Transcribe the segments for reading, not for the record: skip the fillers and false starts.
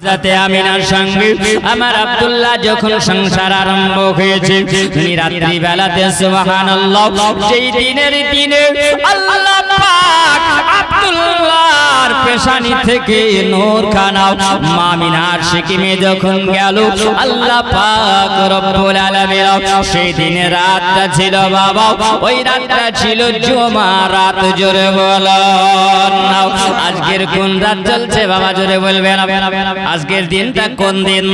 যাতে আমিনার সঙ্গে আমার আব্দুল্লাহ যখন সংসার আরম্ভ হয়েছে রাত্রি বেলাতে সুবহানাল্লাহ সেই দিনের দিনে আল্লাহ পাক আব্দুল্লাহর পেশানি থেকে নূর খানা আমিনার সিকিমে যখন গেল আল্লাহ পাক রব্বুল আলামিন সেই দিনের রাতটা ছিল বাবা ওই রাতটা ছিল জুমা রাত। জোরে বলুন আজকের কোন রাত চলছে বাবা? জোরে বলবেন। আজকের দিনটা কোন দিন?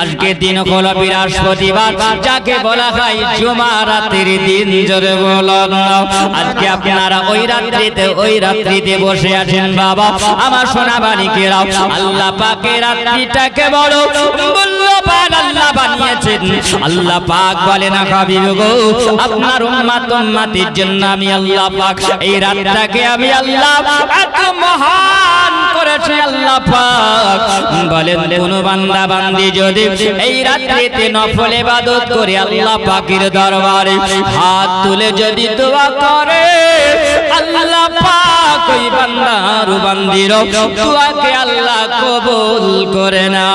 আজকের দিন হলো বৃহস্পতিবার, যাকে বলা হয় জুমা রাতের দিন। জোরে বলুন আজকে আপনারা ওই রাত্রিতে বসে আছেন বাবা আমার সোনা বালিকেরা। আল্লাহ পাকের রাত্রিটাকে বড় মূল্যবান আল্লাহ বানিয়েছেন। আল্লাহ পাক বলেন হাবিব গো আপনার উম্মতের জন্য আমি আল্লাহ পাক এই রাতটাকে আমি আল্লাহ এত মহান করেছি। আল্লাহ পাক বলেন কোন বান্দা বান্দি যদি এই রাত্রিতে নফল ইবাদত করে আল্লাহ পাকের দরবারে হাত তুলে যদি দোয়া করে আল্লাহ পাক ওই বান্দার বান্দির দোয়াকে আল্লাহ কবুল করে না।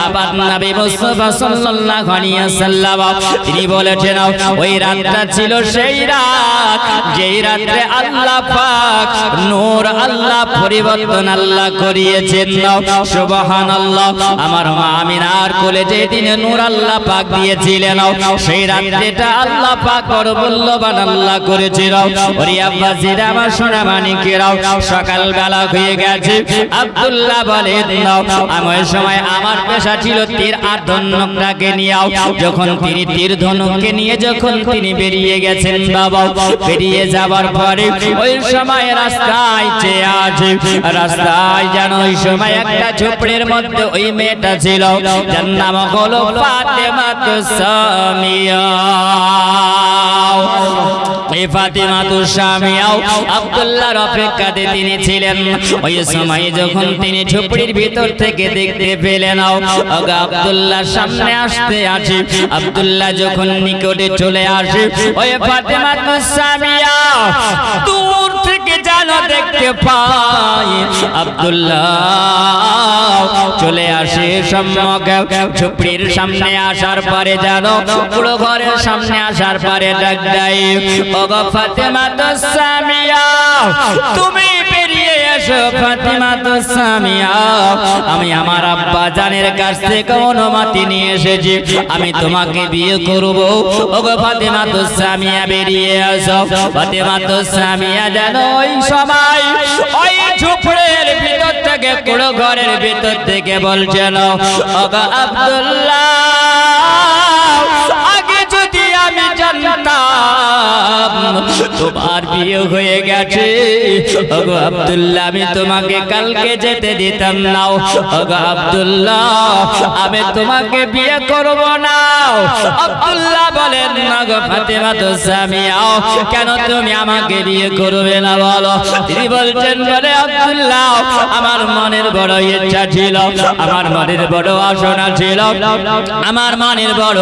আবার নবী মুস্তাফা সাল্লাল্লাহু আলাইহি ওয়াসাল্লাম তিনি বলেছেন ওই রাতটা ছিল সেই রাত যেই রাতে আল্লাহ পাক নূর আল্লাহ পরিবর্তন আল্লাহ করিয়েছেন। সুবহানাল্লাহ আমার মা আমিনার কোলে যে দিনে নূর আল্লাহ পাক দিয়েছিলেন সেই রাতটা আল্লাহ পাক বড় মূল্যবান আল্লাহ করেছিল। ওরে আব্বাসীরা আমার সোনা মানিকেরা সকাল বেলা হয়ে গেছে। আব্দুল্লাহ বলেন আমি ওই সময় আমার পেশা ছিল তীর আর ধনুকটাকে নিয়ে যখন তিনি তীর ধনুককে নিয়ে যখন তিনি বেরিয়ে গেছেন বাবা বেরিয়ে যাবার পরে ওই সময় রাস্তায় চেয়ে আছে রাস্তায় যেন ওই সময় একটা ঝোপড়ির মধ্যে ওই মেয়েটা ছিল যার নাম হলো ফাতেমা সামিয়া। এই ফাতেমা সামিয়া আব্দুল্লাহর অপেক্ষাতে তিনি ছিলেন। ওই সময় যখন তিনি ঝোপড়ির ভিতর থেকে দেখতে পেলেন আব্দুল্লাহর সামনে আসতে আছে আব্দুল্লাহ যখন নিকটে চলে আসে ওই ফাতেমা সামিয়া দূর থেকে যেন দেখতে পায় আব্দুল্লাহ চলে আসে সম্মুখে ঝোপড়ির সামনে আসার পরে যেন পুরো ঘরের সামনে আসার পরে ডাক দেয় ওগো ফাতেমা সামিয়া তুমি বেরিয়ে এসো। ফাতেমা সামিয়া আমি আমার আব্বা জানের কাছ থেকে অনুমতি নিয়ে এসেছি আমি তোমাকে বিয়ে করব। ওগো ফাতেমা সামিয়া বেরিয়ে আসো। ফাতেমা সামিয়া যেন ওই সময় ওই ঝোপড়ির ভিতর থেকে পুরো ঘরের ভিতর থেকে বলছেন ওগো আব্দুল্লাহ আগে যদি আমি জানতাম তোমার বিয়ে হয়ে গেছে ওগো আব্দুল্লাহ আমি তোমাকে কালকে যেতে দিতাম না। ওগো আব্দুল্লাহ আমি তোমাকে বিয়ে করব না। আব্দুল্লাহ বলেন না গো ফাতেমা সামিয়া কেন তুমি আমাকে বিয়ে করবে না বলো? তিনি বলছেন বলে আব্দুল্লাহ আমার মনের বড় ইচ্ছা ছিল আমার মনের বড় বাসনা ছিল আমার মনের বড়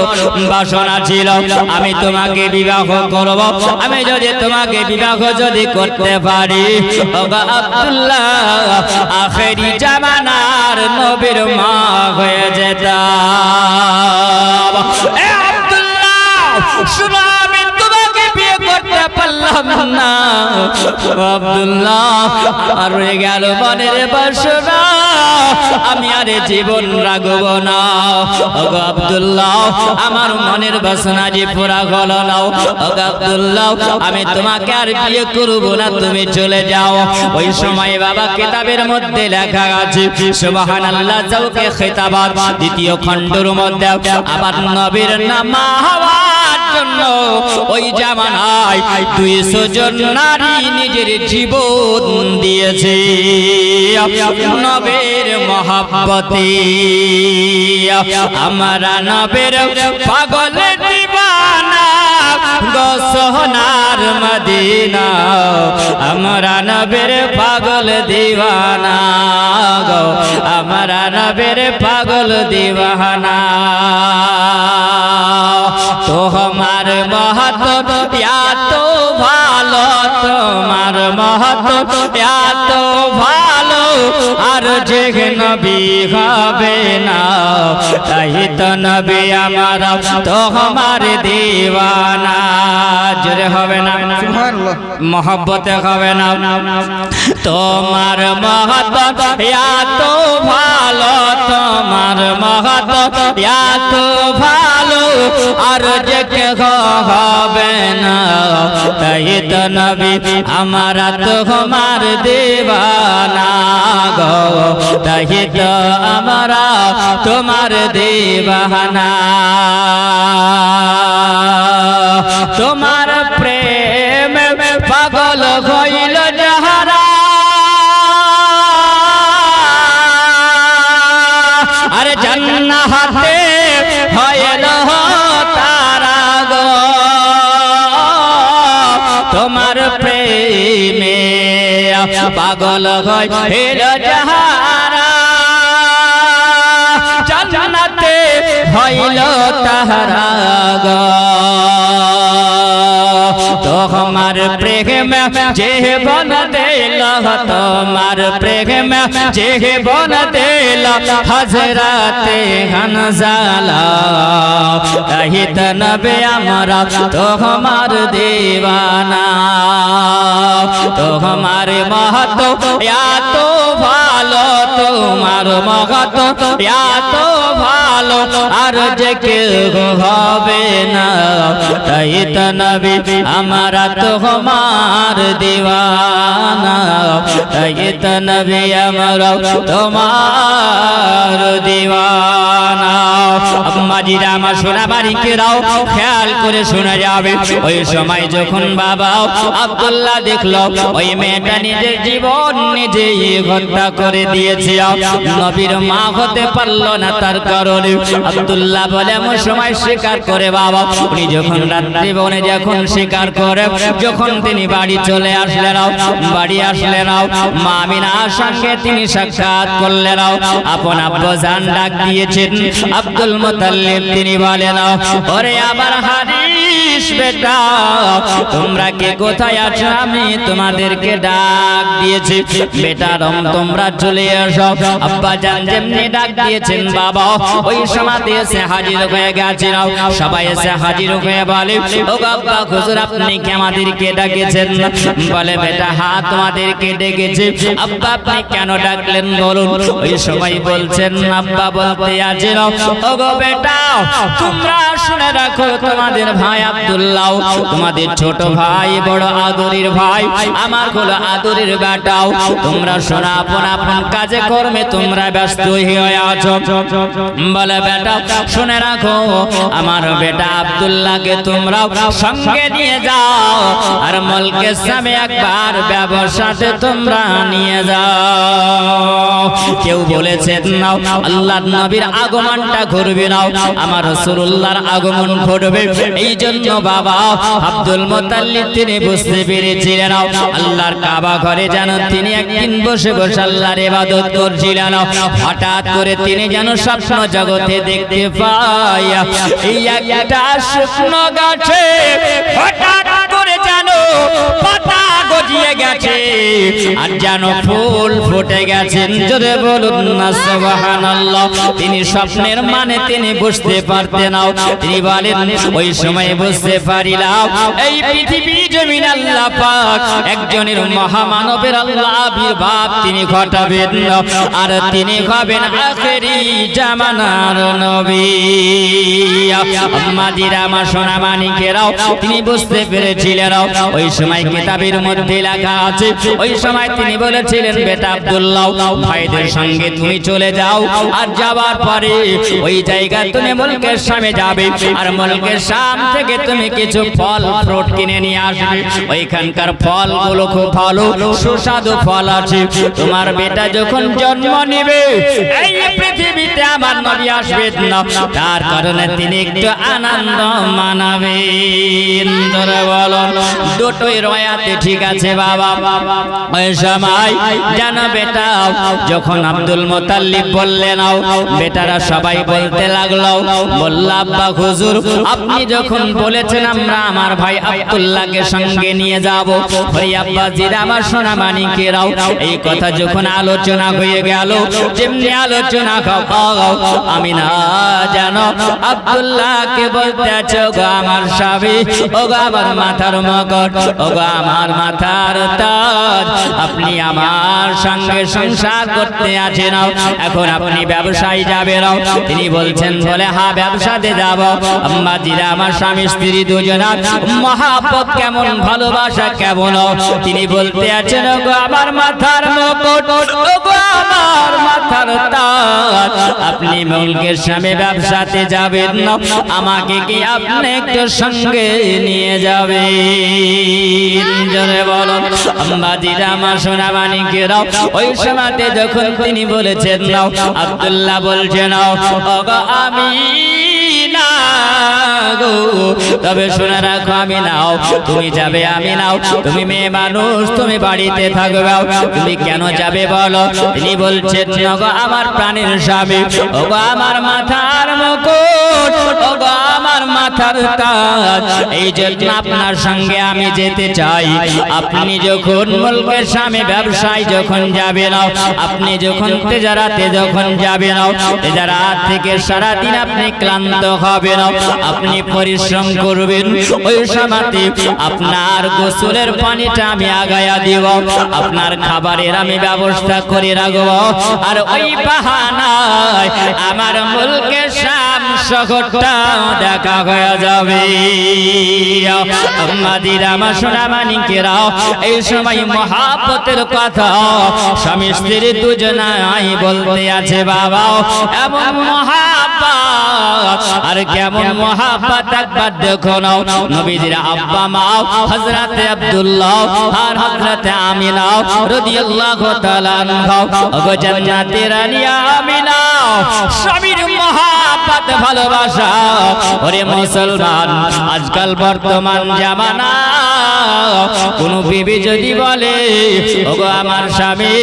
বাসনা ছিল আমি তোমাকে বিবাহ করব। আমি যদি তোমাকে বিবাহ যদি করতে পারি ওগো আব্দুল্লাহ আখেরি জামানার নবীর মা হয়ে যেতাম। এ আব্দুল্লাহ শুনো আমি তোমাকে বিয়ে করতে পারলাম না। আব্দুল্লাহ আর রয়ে গেল মনের বাসনা আমি আরে জীবন রাখব না। ওগো আব্দুল্লাহ আমার মনের বাসনা যে পুরা হলো না। ওগো আব্দুল্লাহ আমি তোমাকে আর বিয়ে করব না তুমি চলে যাও। ওই সময় বাবা কিতাবের মধ্যে লেখা আছে সুবহানাল্লাহ যাওকে খিতাবাত দ্বিতীয় খণ্ডের মধ্যে আবার নবীর নাম হওয়ার জন্য ওই জামানায় 200 জন নারী নিজের জীবন দিয়েছে নবীর মহব্বতে। আমরা নবীর পাগল দিওয়ানা গো সোনার মদিনা আমরা নবীর পাগল দিওয়ানা গো আমরা নবীর পাগল দিওয়ানা। তোমার মহত্ব এত ভালো তোমার মহত্ব এত ভালো আর যে নবী হবে না তাই তো নবী আমার তোমার দিওয়ানা জোরে হবে না সুবহানাল্লাহ মোহব্বতে হবে না তোমার মহব্বত এত ভালো তোমার মহব্বত এত ভালো আর যে কেহ হবে না তাই তো নবী আমার তোমার দিওয়ানা গো তাই তো আমরা তোমার দিওয়ানা তোমার প্রেম পাগল হইল যাহারা আরে জান্নাতে হইল তারা গো তোমার প্রেমে পাগল হইল যাহারা জান্নাতে হইল তাহারা গো তোমার প্রেম জীবন দিল তোমার প্রেম জীবন দিল হযরতে হানজালা তাহিত নবী আমরা তোমার দিওয়ানা তোমার মহত্ব এত ভালো তোমার মহত্ব এত ভালো আর যে কেউ হবে না তাই তো নবী আমরা তোমার দিওয়ানা তাই তো নবী আমরা তোমার দিওয়ানা আম্মাজিরা আমার সোনা বাড়িকেরাও খেয়াল করে শোনা যাবে ওই সময় যখন বাবা আব্দুল্লাহ দেখলো ওই মেয়েটা নিজের জীবন নিজেই হত্যা করে দিয়েছে নবীর মা হতে পারলো না তার কারণে আব্দুল্লাহ বলে এমন সময় স্বীকার করে বাবা উনি যখন রাত্রি বনে যখন স্বীকার করে যখন তিনি বাড়ি চলে আসলেন বাড়ি আসলেন মা আমিনার সঙ্গে তিনি সাক্ষাৎ করলেন আপন আব্বাজান ডাক দিয়েছেন আব্দুল মুতাল্লিব তিনি বলেন ওরে আবার হারিস বেটা তোমরা কে কোথায় আছো আমি তোমাদেরকে ডাক দিয়েছি বেটা তোমরা চলে আসো আব্বাজান যেমনি ডাক দিয়েছেন বাবা ওই সময় এসে হাজির হয়ে গেছেন সবাই এসে হাজির হয়ে বলে ও আব্বা হুজুর আপনি কি আমাদেরকে ডাকেছেন বলে বেটা হ্যাঁ তোমাদেরকে ডেকেছি আব্বা আপনি কেন ডাকলেন বলুন ওই সময় বলছেন আব্বা বলতে আছেন ও গো বেটা তোমরা শুনে রাখো তোমাদের ভাই আব্দুল্লাহ তোমাদের ছোট ভাই বড় আদরের ভাই আমার হলো আদরের বেটাও তোমরা শোনা আপন আপন কাজে কর্মে তোমরা ব্যস্ত হয়ে আছো বলে বেটা শুনে রাখো আমার বেটা আব্দুল্লাহকে তোমরা সঙ্গে নিয়ে যাও আর মলকের সামনে একবার ব্যবসাতে তোমরা নিয়ে যাও কেউ বলেছেন নাও আল্লাহর নবীর আগমনটা ঘটবে নাও আমার রাসূলুল্লাহর আগমন ঘটবে এই জন্য বাবা আব্দুল মুতাল্লিব তিনি বুঝতে পেরেছিলেন আল্লাহর কাবা ঘরে যেন তিনি একদিন বসে বসে আল্লাহর ইবাদত করছিলেন হঠাৎ করে তিনি যেন স্বপ্ন জগতে দেখতে পায় এই একটা শুকনো গাছে হঠাৎ করে যেন পাতা গজিয়ে গেছে আর যেন ফুল ফুটে গেছেন জোরে বলুন না সুবহানাল্লাহ তিনি স্বপ্নের মানে তিনি বুঝতে পারতেন না তিনি বলেন ওই সময় বুঝতে পারিলাম এই পৃথিবী জমিন আল্লাহ পাক একজনের মহামানবের আল্লাহ আবির্ভাব তিনি ঘটাবেন আর তিনি হবেন আখেরি জামানার নবী আম্মাজিরা আমার সোনা মানিকেরাও তিনি বুঝতে পেরেছিলেন ওই সময় কিতাবের মধ্যে লেখা আছে ওই সময় তিনি বলেছিলেন বেটা আব্দুল্লাহ ভাইদের সঙ্গে তুমি চলে যাও আর যাওয়ার পরে ওই জায়গা তুমি মুলকের সামনে যাবে আর মুলকের সামনে থেকে তুমি কিছু ফল ফ্রুট কিনে নিয়ে আসবে ওইখানকার ফলগুলো খুব ভালো সুস্বাদু ফল আছে তোমার বেটা যখন জন্ম নেবে এই পৃথিবীতে আমার নবী আসবে না তার কারণে তিনি একটু আনন্দ মানাবেন ধরে বলো বলুন দুটোই রয়াতে ঠিক আছে বাবা ওই সময় জানো বেটা যখন আব্দুল মুত্তালিব বললেন বেটারা সবাই বলতে লাগলো বলল আব্বা হুজুর আপনি যখন বলেছেন আমরা আমার ভাই আব্দুল্লাহকে সঙ্গে নিয়ে যাব ওই আব্বা জিরা আমার সোনা মানিকেরাও এই কথা যখন আলোচনা হয়ে গেল যেমনি আলোচনা আমি না জানো আব্দুল্লাহকে বলতে আছো গো আমার স্বামী ও গো আমার মাথার মকুট ও গো আমার মাথার তাজ আপনি আমার সঙ্গে সংসার করতে আছেন এখন আপনি ব্যবসায় যাবেন তিনি বলছেন বলে হ্যাঁ ব্যবসাতে যাব আম্মা জিরা আমার স্বামী স্ত্রী দুজনার মহাব্বত কেমন ভালোবাসা কেমন তিনি বলতে আছেন গো আমার মাথার মুকুট ও গো আমার মাথার তাজ আপনি মুলকের সামনে ব্যবসাতে যাবেন না আমাকে কি আপনি একটু সঙ্গে নিয়ে যাবেন জোরে বলুন আম্মা জিরা আমার সোনা মানিকেরাও ওই সময়তে যখন তিনি বলেছেন নাও আব্দুল্লাহ বলছেন ও গো আমি না গো তবে শুনে রাখো আমি নাও তুমি যাবে আমি নাও তুমি মেয়ে মানুষ তুমি বাড়িতে থাকবে তুমি কেন যাবে বলো তিনি বলছেন গো আমার প্রাণের স্বামী ও গো আমার মাথার মুকুট ও গো আমার মাথার তাজ এই জন্য আপনার সঙ্গে আমি যেতে চাই আপনি যখন মুলকের সামনে ব্যবসায় যখন যাবেন আপনি যখন তেজারাতে যখন যাবেন তেজারাত থেকে সারাদিন আপনি ক্লান্ত হবেন আপনি পরিশ্রম করবেন ওই সময়তে আপনার গোসলের পানিটা আমি আগায়া দিব আপনার খাবারের আমি ব্যবস্থা করে রাখব আর ওই বাহানায় আমার মুলকের সামনে শহরটা দেখা হয়ে যাবে আম্মা জিরা আমার সোনা মানিকেরাও এই সময় মহাব্বতের কথা স্বামী স্ত্রী দুজনাই বলতে আছে বাবা এমন মহাব্বত আর কেমন মহাব্বত একবার দেখো নাও নবীজির আব্বা মা হযরত আব্দুল্লাহ আর হযরত আমিনা রাদিয়াল্লাহু তাআলা আনহা ওগো জান্নাতের রানী আমিনা স্বামীর মহাব্বত ভালোবাসা ওরে মুসলমান আজকাল বর্তমান জামানা কোন বিবি যদি বলে ওগো আমার স্বামী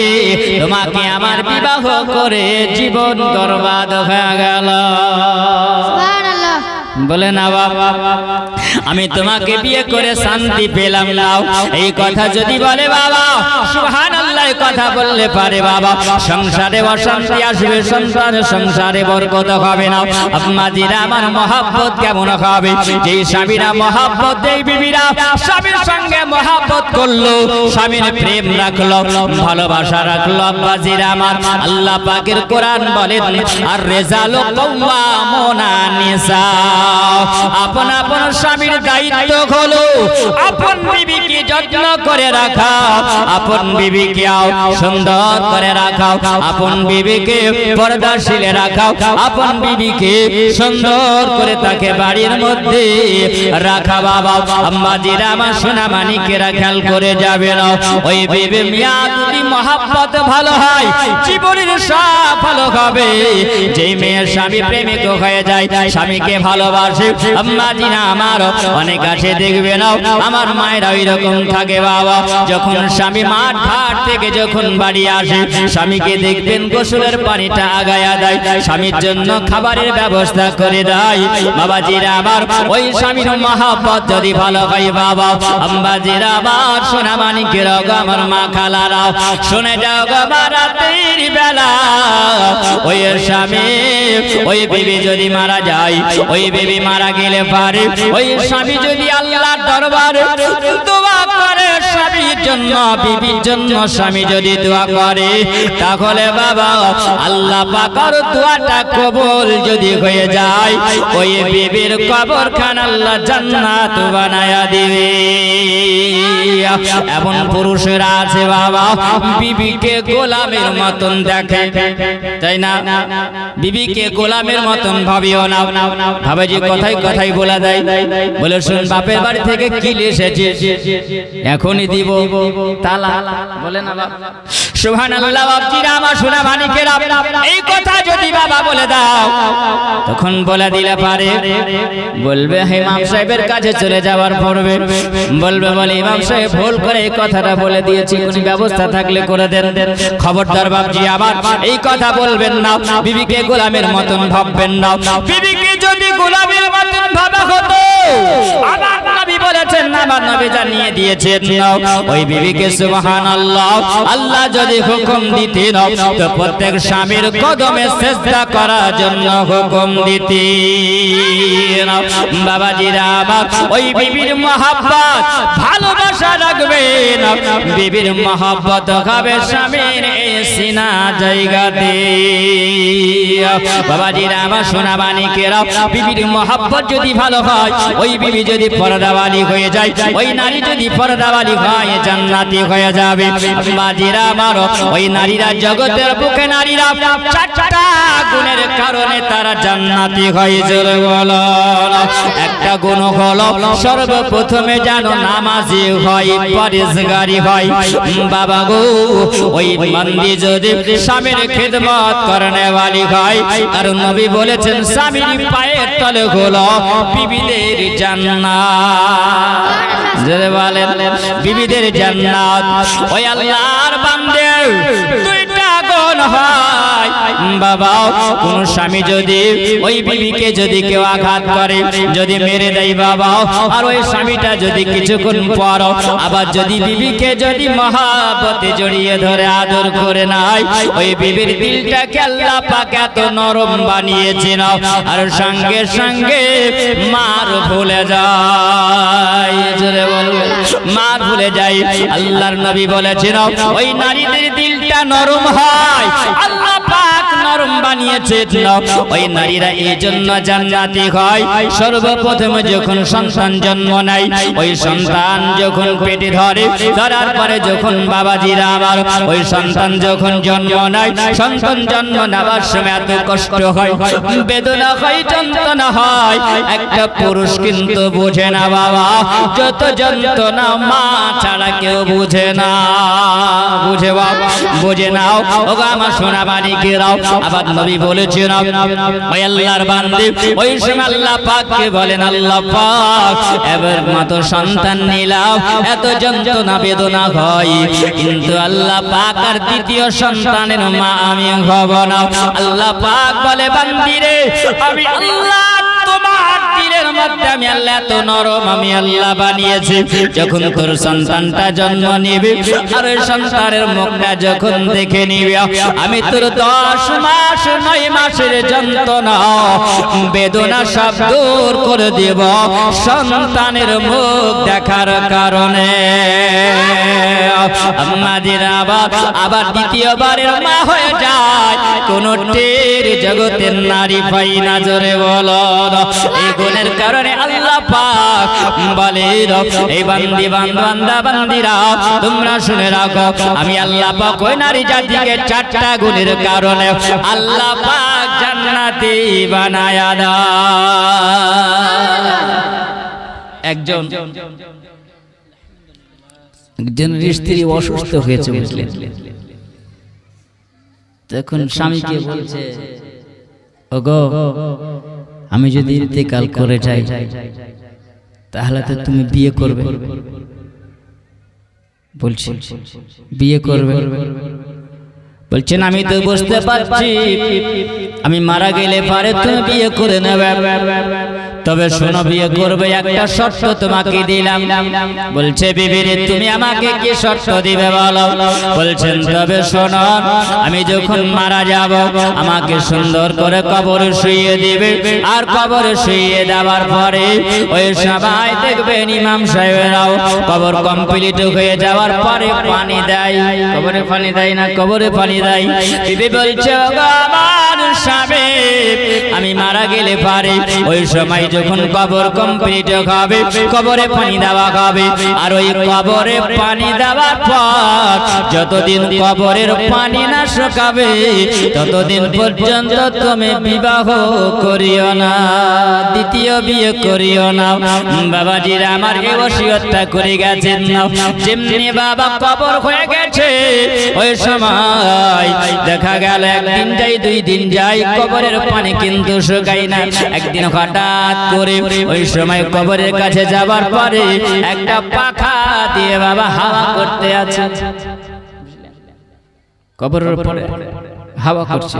তোমাকে আমার বিবাহ করে জীবন বরবাদ হয়ে গেল সুবহানাল্লাহ বলে না বাবা আমি তোমাকে বিয়ে করে শান্তি পেলাম না এই কথা যদি বলে বাবা সুবহানাল্লাহ কথা বললে পারে বাবা সংসারে অশান্তি আসবে সংসারে বরকত হবে না আম্মা জিরা আমার মহব্বত কেমন হবে যেই স্বামীরা মহব্বত দেই বিবিরা স্বামীর সঙ্গে মহব্বত করলো স্বামীর প্রেম রাখলো ভালোবাসা রাখলো আম্মা জিরা আমার আল্লাহ পাকের কোরআন বলেন আর রিজালু কাওয়ামুনা নিসা আপন আপন স্বামীর দায়িত্ব হলো আপন বিবিকে যত্ন করে রাখা আপন বিবিকে সুন্দর করে রাখা আপন বিবিকে পর্দাশীল রাখা আপন বিবিকে সুন্দর করে তাকে বাড়ির মধ্যে রাখা বাবা আম্মা জিরা আমার সোনা মানিকেরা খেয়াল করে যাবে না ওই বিবি মিয়া যদি মহব্বত ভালো হয় জীবনের সব ভালো হবে যেই মেয়ের স্বামী প্রেমিক হয়ে যায় স্বামীকে ভালোবাসে আম্মা জিনা আমার অনেক আছে দেখবে না আমার মায়েরা ওই রকম থাকে বাবা যখন স্বামী মাঠ ঘাট থেকে যখন বাড়ি আসে স্বামীকে দেখবেন গোসলের পানিটা আগায়া দেয় স্বামীর জন্য খাবারের ব্যবস্থা করে দেয় বাবা জিরা আমার ওই স্বামীর মহব্বত যদি ভালো হয় বাবা আম্মা জিরা আমার সোনা মানিকের আমার মা খালারা শুনে যাও গো রাতের বেলা ওই স্বামী ওই বিবি যদি মারা যায় ওই বিবি মারা গেলে পারে ওই স্বামী যদি আল্লাহর দরবারে দোয়া করে স্বামীর জন্য বিবির জন্য স্বামী যদি দোয়া করে তাহলে বাবা আল্লাহ পাকের দোয়াটা কবুল যদি হয়ে যায় ওই বিবির কবরখানা আল্লাহ জান্নাত বানায়া দিবে এমন পুরুষরা আছে বাবা বিবিকে গোলামের মতন দেখে তাই না বিবিকে গোলামের মতন ভাবিও না ভাবে যে কথাই কথাই বলা যায় বলে শুন বাপের বাড়ি থেকে কি এসেছে এখনই দিব তালা, বলে না বাবা? সুবহানাল্লাহ। বাপজিরা আমার সোনা মানিকেরা, এই কথা যদি বাবা বলে দাও তখন বলে দিলে পারে, বলবে ইমাম সাহেবের কাছে চলে যাওয়ার পড়বে, বলবে বলে ইমাম সাহেব ভুল করে এই কথাটা বলে দিয়েছি, কোন ব্যবস্থা থাকলে করে দেন। খবরদার বাপজি আমার এই কথা বলবেন না, বিবিকে গোলামের মতন ভাববেন না। বিবিকে যদি গোলামের মতন ভাবা হতো, আমার নবী বলেছেন, আমার নবী জানিয়ে দিয়েছেন, ওই বিবিকে সুবহানাল্লাহ আল্লাহ যদি হুকুম দিতেন তো প্রত্যেক স্বামীর কদমে সিজদা করার জন্য হুকুম দিতেন। বাবাজিরা আমার ওই বিবির মহব্বত ভালোবাসা রাখবেন, বিবির মহব্বত হবে স্বামীর সিনা জায়গাতে। বাবাজিরা আমার সোনা মানিকেরা, বিবির মহব্বত যদি ভালো হয়, ওই বিবি যদি পর্দাওয়ালি হয়ে যায়, ওই নারী যদি পর্দাওয়ালি হয়, জান্নাতি হয়ে যাবে। বাবাজিরা আমার ওই নারীরা জগতের বুকে নারীরা চারটা গুণের কারণে তারা জান্নাতি হয়। জোরে বলো। একটা গুণ হলো সর্বপ্রথমে জানো নামাজি হয়, পরেশগারি হয়। বাবা গো, ওই বান্দি যদি স্বামীর খিদমত করনে वाली হয়, আর নবী বলেছেন স্বামীর পায়ের তলে হলো বিবিদের জান্নাত। জোরে বলেন বিবিদের জান্নাত। ওই আল্লাহর বান্দে দুইটা গুণ হয় বাবা। কোন স্বামী যদি ওই বিবিকে যদি কেউ আঘাত করে, যদি মেরে দেয় বাবা, আর ওই স্বামীটা যদি কিছুক্ষণ পর আবার যদি বিবিকে যদি মহাব্বতে জড়িয়ে ধরে আদর করে নাই, ওই বিবির দিলটাকে আল্লাহ পাক এত নরম বানিয়েছেন, আর সঙ্গে সঙ্গে মার ভুলে যায়। জোরে বলবে মার ভুলে যায়। আল্লাহর নবী বলেছেন ওই নারীদের দিলটা নরম হয়, আল্লাহ পাক নরম বানিয়েছেন। ওই নারীরা এই জন্য জান্নাতি হয়। সর্বপ্রথম যখন সন্তান জন্ম নেয়, ওই সন্তান যখন পেটে ধরে, ধরার পরে যখন বাবাজিরা আমার ওই সন্তান যখন জন্ম নেয়, সন্তান জন্ম নেওয়ার সময় এত কষ্ট হয়, বেদনা হয়, যন্ত্রণা হয়, একটা পুরুষ কিন্তু বোঝে না বাবা। যত যন্ত্রণা মা ছাড়া কেউ বুঝে না। বুঝে বাবা, বুঝে নাও। ওগো আমার সোনা মানিকেরাও, আবার নবী বলেছেন ওই আল্লাহর বান্দে ওই সময় আল্লাহ পাককে বলেন, আল্লাহ পাক এবার মাত্র সন্তান নিলাম, এত যন্ত্রণা বেদনা হয়, কিন্তু আল্লাহ পাক আর দ্বিতীয় সন্তানের মা আমি হব না। আল্লাহ পাক বলে বান্দিরে, আমি আল্লাহ তোমার দিলের মধ্যে আমি আল্লাহ এত নরম আমি আল্লাহ বানিয়েছি, যখন তোর সন্তানটা জন্ম নিবে আর ওই সন্তানের মুখটা যখন দেখে নিবে, আমি তোর 10 মাস 9 মাসের যন্ত্রণা বেদনা সব দূর করে দেব সন্তানের মুখ দেখার কারণে। আমাদের আবার দ্বিতীয়বারের মা হয়ে যায়, কোন টের জগতের নারী পাই না। জোরে বলো। এই গুণের কারণে আল্লাহ পাক বলে, এই বান্দি বান্দা বান্দিরা তোমরা শুনে রাখো, আমি আল্লাহ পাক ওই নারী জাতিকে 4টা গুণের কারণে আল্লাহ পাক জান্নাতি বানায়া দেয়। একজন স্ত্রী অসুস্থ হয়েছে, বুঝলেন? তখন স্বামীকে বলছে, ওগো আমি যদি ইন্তেকাল করে যাই তাহলে তো তুমি বিয়ে করবে। বলছি বিয়ে করবে? বলছেন আমি তো বুঝতে পারছি আমি মারা গেলে পারে তুমি বিয়ে করে নেবে, তবে শোনো বিয়ে করবে একটা শর্ত তোমাকে দিলাম। বলছে বিবিরে তুমি আমাকে কি শর্ত দিবে বলো? বলছেন তবে শোনো, আমি যখন মারা যাব আমাকে সুন্দর করে কবরে শুইয়ে দিবে, আর কবরে শুইয়ে দেওয়ার পরে ওই সবাই দেখবেন ইমাম সাহেবেরাও কবর কমপ্লিট হয়ে যাওয়ার পরে পানি দেয়। কবরে পানি দেয় না? কবরে পানি দেয়। বিবি বলছে আমার স্বামী আমি মারা গেলে পারে ওই সময় যখন কবর কমপ্লিট হবে কবরে পানি দেওয়া হবে আর ওই কবরে পানি দেওয়ার পর যতদিন কবরের পানি না শুকাবে ততদিন পর্যন্ত তুমি বিবাহ করিও না দ্বিতীয় বিয়ে করিও না বাবাজিরা আমার এই ওসিয়তটা করে গেছেন না যেমনি বাবা কবর হয়ে গেছে ওই সময় দেখা গেল একদিন যাই দুই দিন যাই কবরের পানি কিন্তু শুকায় না একদিন হঠাৎ করে ওই সময় কবরের কাছে যাবার পরে একটা পাখা দিয়ে বাবা হাওয়া করতে আছে কবরের উপরে হাওয়া করছে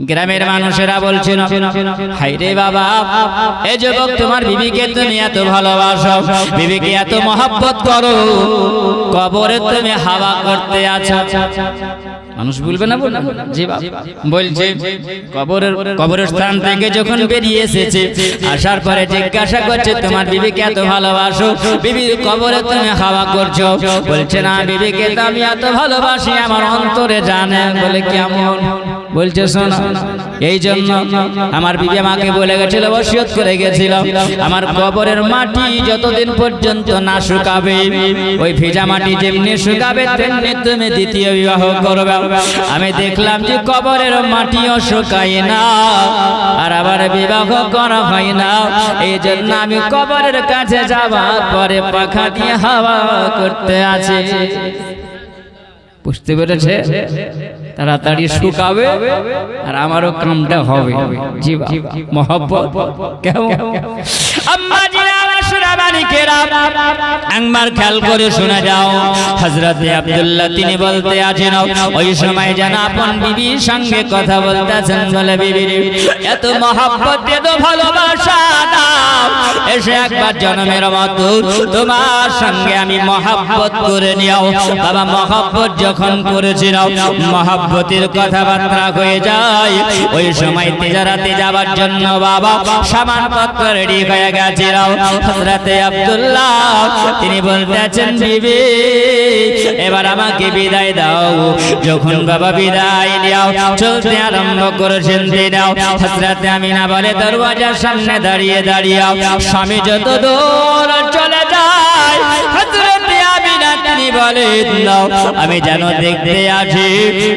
গ্রামের মানুষেরা বলছেন হায়রে বাবা এই যুবক তোমার বিবিকে তুমি এত ভালোবাসো বিবিকে এত মহব্বত করো কবরে তুমি হাওয়া করতে আছো মানুষ বলবে না জি বাবা বলছে কবরের স্থান থেকে যখন বেরিয়ে এসেছে আসার পরে জিজ্ঞাসা করছে তোমার বিবিকে এত ভালোবাসো বিবি কবরে তুমি হাওয়া করছো বলছে না বিবিকে তো আমি এত ভালোবাসি আমার অন্তরে জানে বলে কেমন বলছে শোনো এই জন্য আমার বিবি আমাকে বলে গেছিল ওসিয়ত করে গেছিল আমার কবরের মাটি যতদিন পর্যন্ত না শুকাবে ওই ভেজা মাটি যেমনি শুকাবে তেমনি তুমি দ্বিতীয় বিবাহ করবে আমি দেখলাম যে কবরের মাটিও শুকায় না আর আবার বিবাহ করা হয় না এই জন্য আমি কবরের কাছে যাবার পরে পাখা দিয়ে হাওয়া করতে আছে বুঝতে পেরেছে তাড়াতাড়ি শুকাবে আর আমারও কামটা হবে জি মহব্বত কেমন আম্মা জিরা সুরাবানিকেরা একবার খেয়াল করে শোনা যাও হযরতে আব্দুল্লাহ তিনি বলতে আছেন ওই সময় যেন আপন বিবির সঙ্গে কথা বলতেছেন বলে বিবি এত মহব্বত এত ভালোবাসা দাও এসে একবার জন্মের মতো তোমার সঙ্গে আমি মহব্বত করে নিও বাবা মহব্বত যখন করেছিল মহব্বতের কথাবার্তা হয়ে যায় ওই সময় তিজারাতে যাওয়ার জন্য বাবা সামানপত্র রেডি হয়ে গেছিল হযরতে আব্দুল্লাহ তিনি বলতেছেন বিবি এবার আমাকে বিদায় দাও যখন বাবা বিদায় দাও চলতে আরম্ভ করেছেন দিনাও হযরতে আমিনা বলে দরওয়াজার সামনে দাঁড়িয়ে দাঁড়িয়ে স্বামী যত দূর চলে যায় হযরতে আমিনা তিনি বলেন আমি যেন দেখতে আছি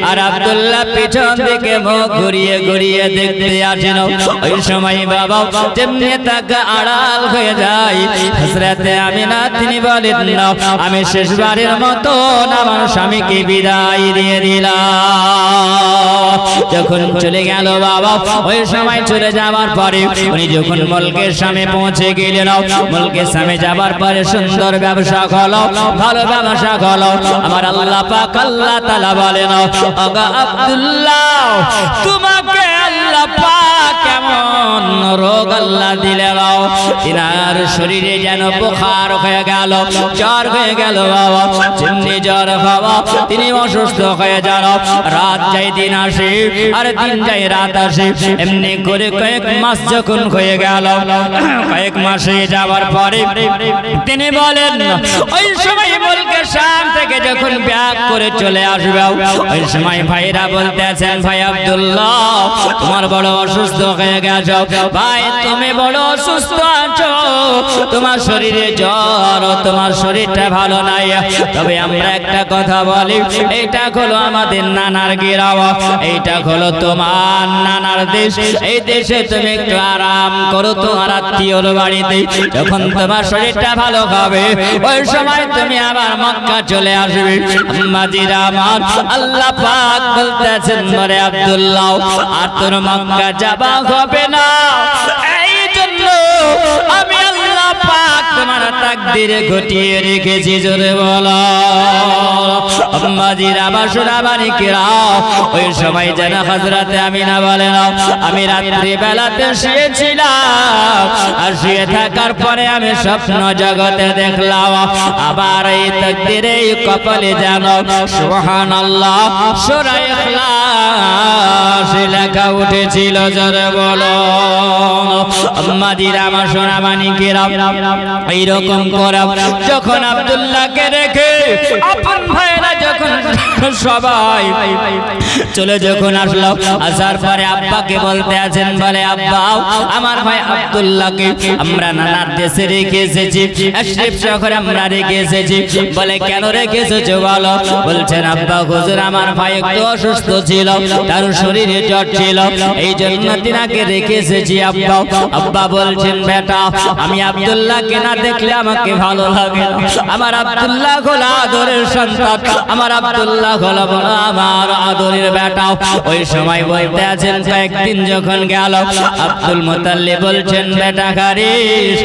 আর আব্দুল্লাহ পিছন থেকে মুখ ঘুরিয়ে ঘুরিয়ে দেখতে আছেন ওই সময় বাবা তেমনি তাকে আড়াল হয়ে যায় হযরতে আমিনা তিনি বলেন আমি শেষবারের মতো আমার স্বামীকে বিদায় দিয়ে দিলাম যখন চলে গেল বাবা ওই সময় চলে যাওয়ার পরে উনি যখন মুলকের সামনে পৌঁছে গেলেন মুলকের সামনে যাবার পরে সুন্দর ব্যবসা হলো ভালো ব্যবসা হলো আমার আল্লাহ পাক আল্লাহ তাআলা বলেন ওগো আব্দুল্লাহ তোমাকে আল্লাহ পাক কেমন রোগ আল্লাহ দিলেন তিনার শরীরে যেন বুখার হয়ে গেল জ্বর হয়ে গেল বাবা যেমনি জ্বর হওয়া তিনি অসুস্থ হয়ে যান রাত যায় দিন আসে আর দিন যায় রাত আসে এমনি করে কয়েক মাস যখন হয়ে গেল কয়েক মাসে যাওয়ার পরে তিনি বলেন ওই সময় মুলকের শাম থেকে যখন ব্যাগ করে চলে আসবে ওই সময় ভাইরা বলতেছেন ভাই আব্দুল্লাহ তোমার বড় অসুস্থ হয়ে গেছো ভাই তুমি বড় অসুস্থ আছো তোমার শরীরে জ্বর তোমার শরীরটা ভালো নাই তবে আমরা একটা কথা বলি এইটা হলো আমাদের নানার গ্রাম এইটা হলো তোমার নানার দেশ এই দেশে তুমি একটু আরাম করো তোমার আত্মীয়র বাড়িতে যখন তোমার শরীরটা ভালো হবে ওই সময় তুমি আবার মক্কা চলে আসবে আম্মাজিরা আমার আল্লাহ পাক বলতেছেন মরে আব্দুল্লাহ আর তোর মক্কা যাবা হবে না এই জন্য আমি আল্লাহ পাক তোমার তাকদীরে ঘটিয়ে রেখেছি জোরে বলো আম্মাজিরা আমার সোনামানিকেরা ওই সময় যেন হযরতে আমিনা বলেন আমি রাত্রি বেলাতে শুয়েছিলাম আর শুয়ে থাকার পরে আমি স্বপ্ন জগতে দেখলাম আবার এই তাকদীরে কপালে যেন সুবহানাল্লাহ সূরা ইখলাস লেখা উঠেছিল জোরে বলো আম্মাজিরা আমার সোনামানিকেরা এইরকম করা যখন আব্দুল্লাহকে রেখে আপন ভাইরা যখন সবাই চলে যখন আসলো, আসার পরে আব্বাকে বলতে আছেন, বলে আব্বা আমার ভাই আব্দুল্লাহকে আমরা নানার দেশে রেখে এসেছি, আশরিফ শহরে আমরা রেখে এসেছি। বলে কেন রেখে এসেছো বলো? বলছেন আব্বা হুজুর আমার ভাই একটু অসুস্থ ছিল, তার শরীরে জ্বর ছিল, এই জন্য তিনাকে রেখে এসেছি আব্বা। আব্বা বলছেন বেটা আমি আব্দুল্লাহকে না দেখলে আমাকে ভালো লাগে না, আমার আব্দুল্লাহ হলো আদরের সন্তান, আমার আব্দুল্লাহ হলো বড় আমার আদরের বেটা। ওই সময় বলতে আছেন কয়েকদিন যখন গেল, আব্দুল মুতাল্লিব বলছেন বেটা হারিস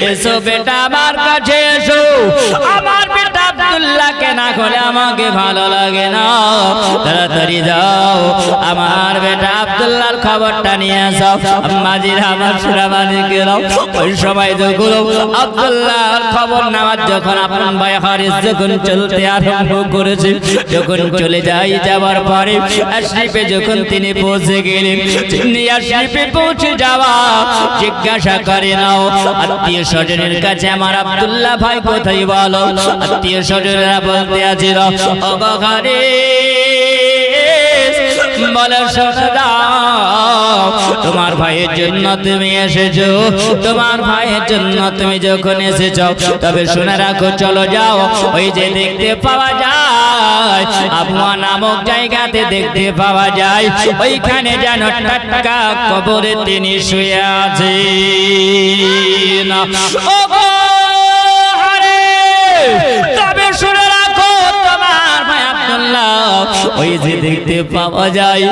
এসো বেটা আমার কাছে এসো, আমার বেটা আব্দুল্লাহকে না হলে আমাকে ভালো লাগে না, তাড়াতাড়ি যাও আমার বেটা আব্দুল্লাহর খবরটা নিয়ে আসো। আম্মাজির আমার সুরাবানি গেল, ওই সময় যখন আব্দুল্লাহর খবর নেওয়ার যখন আপন ভাই হারিস যখন চলতে আরম্ভ করেছে, যখন চলে যাই যাওয়ার পরে আশরিফে যখন তিনি পৌঁছে গেলেন, তিনি আশরিফে পৌঁছে যাওয়া জিজ্ঞাসা করে নাও আত্মীয় স্বজনের কাছে আমার আব্দুল্লাহ ভাই কোথায় বলো? আত্মীয় স্বজনেরা বলতে আছিল অবঘরে বলে তোমার ভাইয়ের জন্য তুমি এসেছো, তোমার ভাইয়ের জন্য তুমি যখন এসেছো তবে শুনে রাখো চলো যাও ওই যে দেখতে পাওয়া যায় আবুয়া নামক জায়গাতে দেখতে পাওয়া যায় ওইখানে যেন টাটকা কবরে তিনি শুয়ে আছেন। তবে শুনে রাখো তোমার ভাই আব্দুল্লাহ ওই যে দেখতে পাওয়া যায়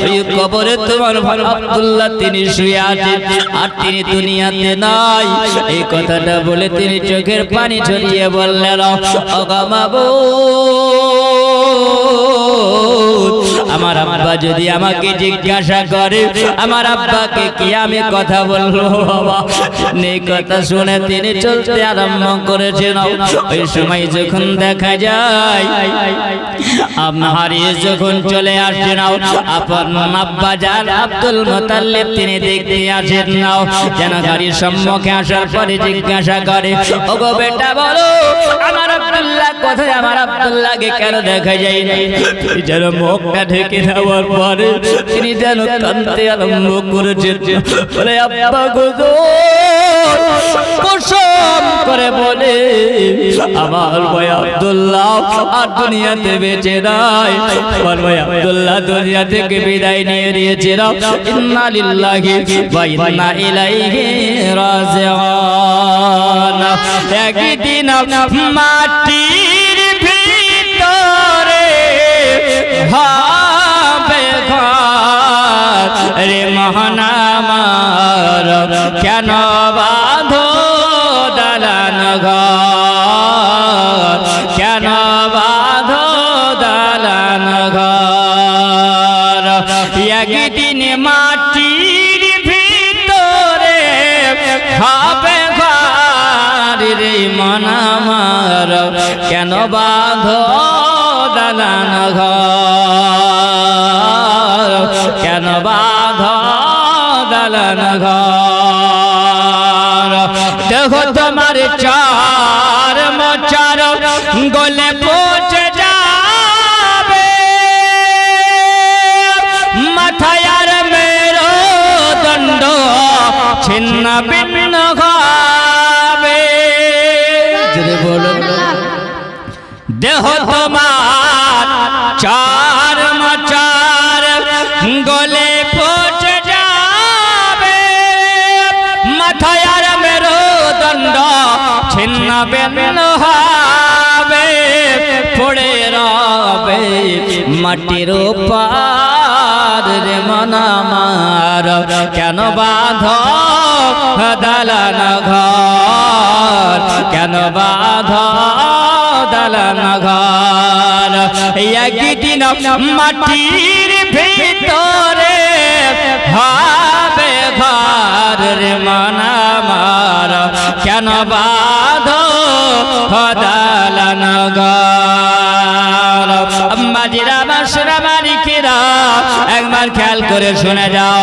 ওই কবরে তোমার ভাই আব্দুল্লাহ তিনি শুয়ে আছেন, আর তিনি দুনিয়াতে নাই। এই কথাটা বলে তিনি চোখের পানি ঝরিয়ে বললেন ওগো মাবুদ আমার আব্বা যদি আমাকে জিজ্ঞাসা করে আমার আব্বাকে কি আমি কথা বলবো বাবা? এই কথা শুনে তিনি চলতে আরম্ভ করেছেন। ওই সময় যখন দেখা যায় আপনার হারিয়ে যখন চলে আসছেন আপন আব্বা জান আব্দুল মুতাল্লিব তিনি দেখতে আসেন নাও যেন গাড়ির সম্মুখে আসার পরে জিজ্ঞাসা করে ওগো বেটা বলো আমার আব্দুল্লাহ কোথায়? আমার আব্দুল্লাহকে কেন দেখা যায় না? যেন মুখটা ঢেকে দেওয়ার পরে তিনি যেন কাঁদতে আরম্ভ করেছেন। বলে আব্বা গো কসম করে বলে আমার ভাই আব্দুল্লাহ আর দুনিয়াতে বেঁচে নাই, আমার ভাই আব্দুল্লাহ দুনিয়া থেকে বিদায় নিয়ে নিয়েছিল। ইন্না লিল্লাহি ওয়া ইন্না ইলাইহি রাজিউন। একদিন মাটির ভিতরে হবে ঘর রে মহানামার, কেন বাঁধো দালান ঘর, কেন বাঁধো দালান ঘর। একদিন মাটির ভিতরে হবে ঘর রে মহানামার, কেন বাঁধো দালান ঘর, কেন বাঁধো দালান ঘর। দেখো তোমার চার মোচার গলে পৌঁছে যাবে, মাথায় আর মেরো দণ্ড ছিন্ন ভিন্ন হবে। বলো দেহ তোমার চার মোচার গলে পৌঁছে যাবে, মাথায় আর মেরো দণ্ড ছিন্ন ভিন্ন হবে, পড়ে রবে মাটির পার রে মন আমার, কেন বাঁধো দালান ঘর, কেন বাঁধো দালান ঘর। একদিন মাটির ভিতরে হবে ঘর রে মন আমার, কেন বাঁধো দালান ঘর। আম্মাজিরা বাসরা মালিকেরা একবার খেয়াল করে শুনে যাও।